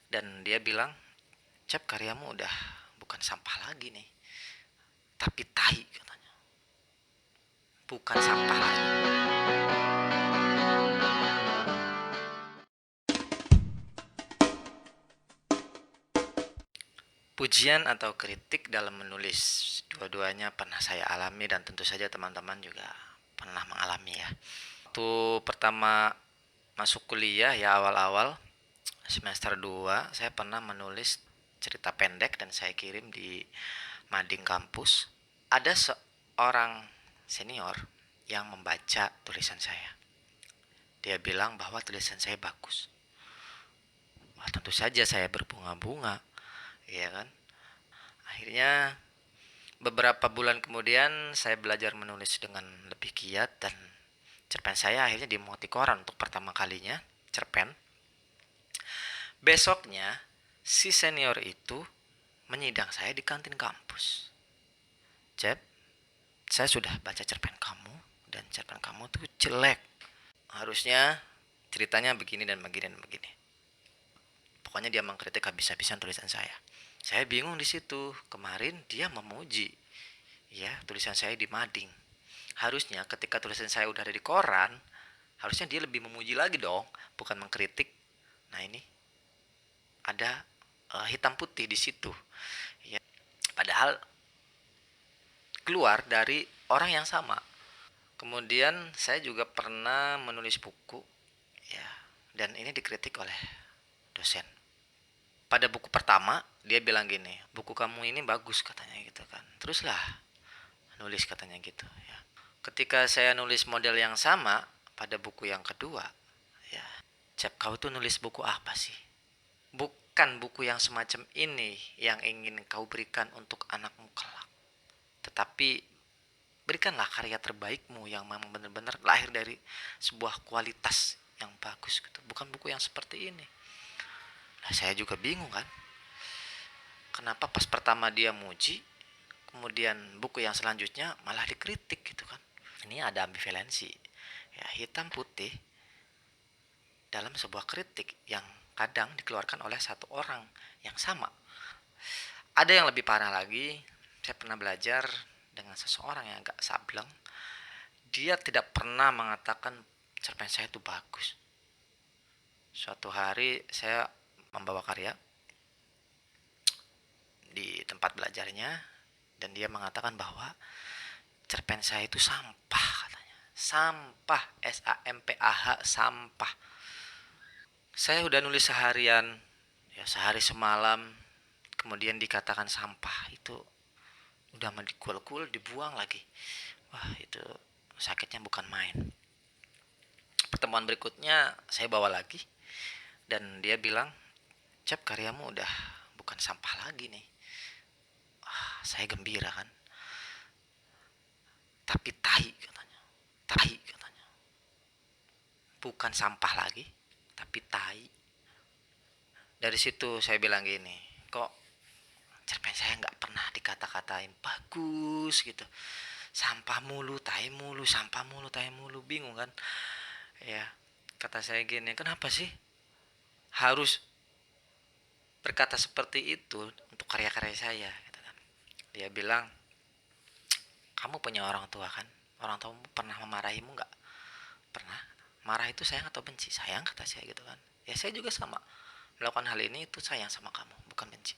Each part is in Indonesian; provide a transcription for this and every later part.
Dan dia bilang, Cep, karyamu udah bukan sampah lagi nih, tapi tai katanya. Bukan sampah lagi. Pujian atau kritik dalam menulis, dua-duanya pernah saya alami dan tentu saja teman-teman juga pernah mengalami ya. Waktu pertama masuk kuliah ya, awal-awal semester 2 saya pernah menulis cerita pendek dan saya kirim di mading kampus. Ada seorang senior yang membaca tulisan saya. Dia bilang bahwa tulisan saya bagus. Wah, tentu saja saya berbunga-bunga, ya kan? Akhirnya beberapa bulan kemudian saya belajar menulis dengan lebih giat dan cerpen saya akhirnya dimuat di koran untuk pertama kalinya, cerpen. Besoknya si senior itu menyidang saya di kantin kampus. Cep, saya sudah baca cerpen kamu dan cerpen kamu tuh jelek. Harusnya ceritanya begini dan begini dan begini. Pokoknya dia mengkritik habis-habisan tulisan saya. Saya bingung di situ. Kemarin dia memuji ya tulisan saya di mading. Harusnya ketika tulisan saya udah ada di koran, harusnya dia lebih memuji lagi dong, bukan mengkritik. Nah, ini ada hitam putih di situ. Ya, padahal keluar dari orang yang sama. Kemudian saya juga pernah menulis buku ya, dan ini dikritik oleh dosen. Pada buku pertama dia bilang gini, buku kamu ini bagus katanya gitu kan, teruslah nulis katanya gitu ya. Ketika saya nulis model yang sama pada buku yang kedua ya, Cep, kau tuh nulis buku apa sih? Bukan buku yang semacam ini yang ingin kau berikan untuk anakmu kelak, tetapi berikanlah karya terbaikmu yang memang benar-benar lahir dari sebuah kualitas yang bagus gitu, bukan buku yang seperti ini. Nah, saya juga bingung kan, kenapa pas pertama dia muji, kemudian buku yang selanjutnya malah dikritik gitu kan. Ini ada ambivalensi ya, hitam putih dalam sebuah kritik yang kadang dikeluarkan oleh satu orang yang sama. Ada yang lebih parah lagi, saya pernah belajar dengan seseorang yang agak sableng. Dia tidak pernah mengatakan cerpen saya itu bagus. Suatu hari saya membawa karya di tempat belajarnya dan dia mengatakan bahwa cerpen saya itu sampah katanya. Sampah, S-A-M-P-A-H, sampah. Saya udah nulis seharian, ya sehari semalam, kemudian dikatakan sampah. Itu udah mau dikul-kul, dibuang lagi. Wah, itu sakitnya bukan main. Pertemuan berikutnya saya bawa lagi dan dia bilang, Cep, karyamu udah bukan sampah lagi nih. Wah, saya gembira kan. Tapi tai katanya. Tai katanya. Bukan sampah lagi, tapi tai. Dari situ saya bilang gini, kok cerpen saya nggak pernah dikata-katain bagus gitu. Sampah mulu, tai mulu, sampah mulu, tai mulu, bingung kan? Ya, kata saya gini, kenapa sih harus berkata seperti itu untuk karya-karya saya? Gitu kan. Dia bilang, kamu punya orang tua kan? Orang tua pernah memarahimu nggak? Pernah. Marah itu sayang atau benci? Sayang, kata saya gitu kan. Ya saya juga sama. Melakukan hal ini itu sayang sama kamu, bukan benci.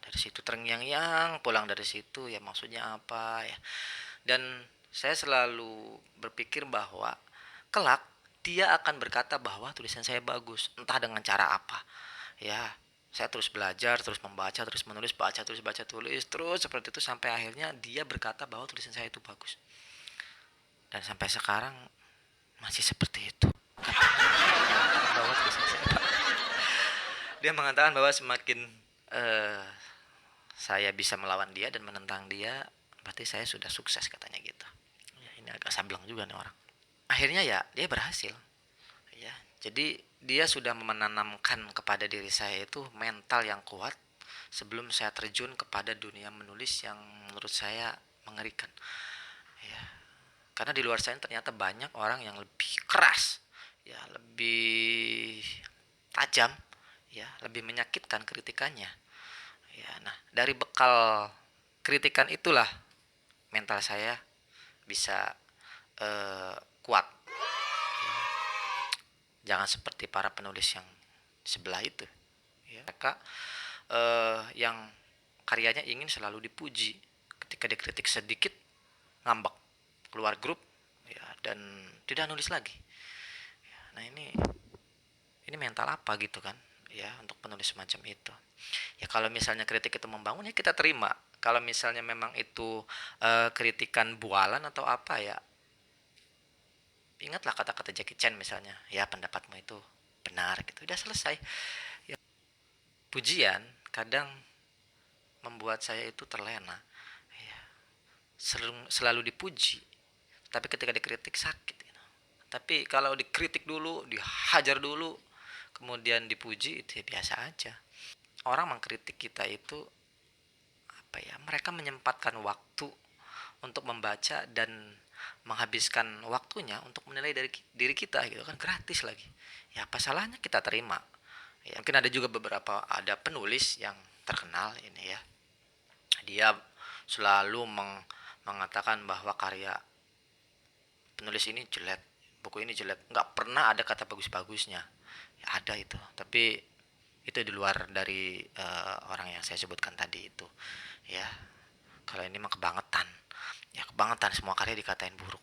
Dari situ terngiang-ngiang, pulang dari situ ya maksudnya apa ya. Dan saya selalu berpikir bahwa kelak dia akan berkata bahwa tulisan saya bagus, entah dengan cara apa. Ya, saya terus belajar, terus membaca, terus menulis, baca, terus baca, tulis, terus seperti itu sampai akhirnya dia berkata bahwa tulisan saya itu bagus. Dan sampai sekarang masih seperti itu. Bahwa tulisan saya bagus. Dia mengatakan bahwa semakin eh, saya bisa melawan dia dan menentang dia, berarti saya sudah sukses katanya gitu. Ya, ini agak sableng juga nih orang. Akhirnya ya dia berhasil. Ya, jadi dia sudah menanamkan kepada diri saya itu mental yang kuat sebelum saya terjun kepada dunia menulis yang menurut saya mengerikan. Ya, karena di luar sana ternyata banyak orang yang lebih keras, ya lebih tajam, ya, lebih menyakitkan kritikannya. Ya, nah dari bekal kritikan itulah mental saya bisa kuat. Jangan seperti para penulis yang sebelah itu. Ya, mereka yang karyanya ingin selalu dipuji. Ketika dikritik sedikit ngambek, keluar grup, ya, dan tidak nulis lagi. Ya, nah ini mental apa gitu kan? Ya, untuk penulis semacam itu. Ya kalau misalnya kritik itu membangun ya kita terima. Kalau misalnya memang itu kritikan bualan atau apa ya, ingatlah kata-kata Jackie Chan misalnya, ya pendapatmu itu benar gitu, udah selesai. Ya, pujian kadang membuat saya itu terlena. Ya, selalu dipuji, tapi ketika dikritik sakit gitu. Tapi kalau dikritik dulu, dihajar dulu, kemudian dipuji, itu ya biasa aja. Orang mengkritik kita itu apa ya, mereka menyempatkan waktu untuk membaca dan menghabiskan waktunya untuk menilai dari diri kita gitu kan, gratis lagi. Ya apa salahnya kita terima. Ya, mungkin ada juga ada penulis yang terkenal ini ya, dia selalu mengatakan bahwa karya penulis ini jelek, buku ini jelek, nggak pernah ada kata bagus-bagusnya. Ya ada itu, tapi itu di luar dari orang yang saya sebutkan tadi itu. Ya kalau ini mah kebangetan. Ya kebangetan, semua karya dikatain buruk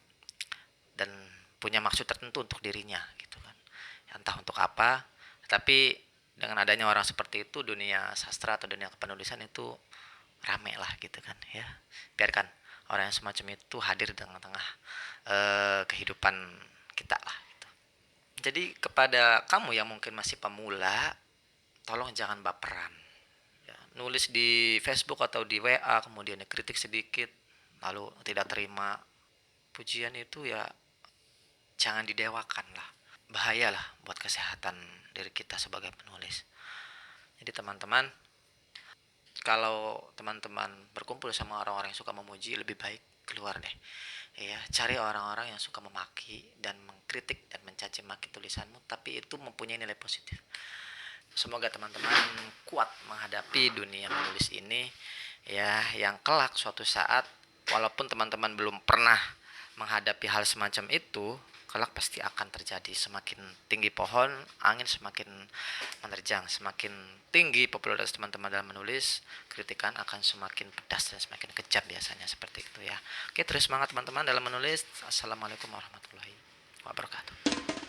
dan punya maksud tertentu untuk dirinya gitu kan. Ya, entah untuk apa, tapi dengan adanya orang seperti itu, dunia sastra atau dunia kepenulisan itu rame lah gitu kan ya. Biarkan orang yang semacam itu hadir di tengah-tengah kehidupan kita lah gitu. Jadi kepada kamu yang mungkin masih pemula, tolong jangan baperan ya, nulis di Facebook atau di WA kemudian kritik sedikit lalu tidak terima pujian, itu ya jangan didewakan lah, bahaya lah buat kesehatan diri kita sebagai penulis. Jadi teman-teman, kalau teman-teman berkumpul sama orang-orang yang suka memuji, lebih baik keluar deh ya, cari orang-orang yang suka memaki dan mengkritik dan mencaci maki tulisanmu tapi itu mempunyai nilai positif. Semoga teman-teman kuat menghadapi dunia menulis ini ya, yang kelak suatu saat walaupun teman-teman belum pernah menghadapi hal semacam itu, kelak pasti akan terjadi. Semakin tinggi pohon, angin semakin menerjang. Semakin tinggi popularitas teman-teman dalam menulis, kritikan akan semakin pedas dan semakin kejam biasanya, seperti itu ya. Oke, terus semangat teman-teman dalam menulis. Assalamualaikum warahmatullahi wabarakatuh.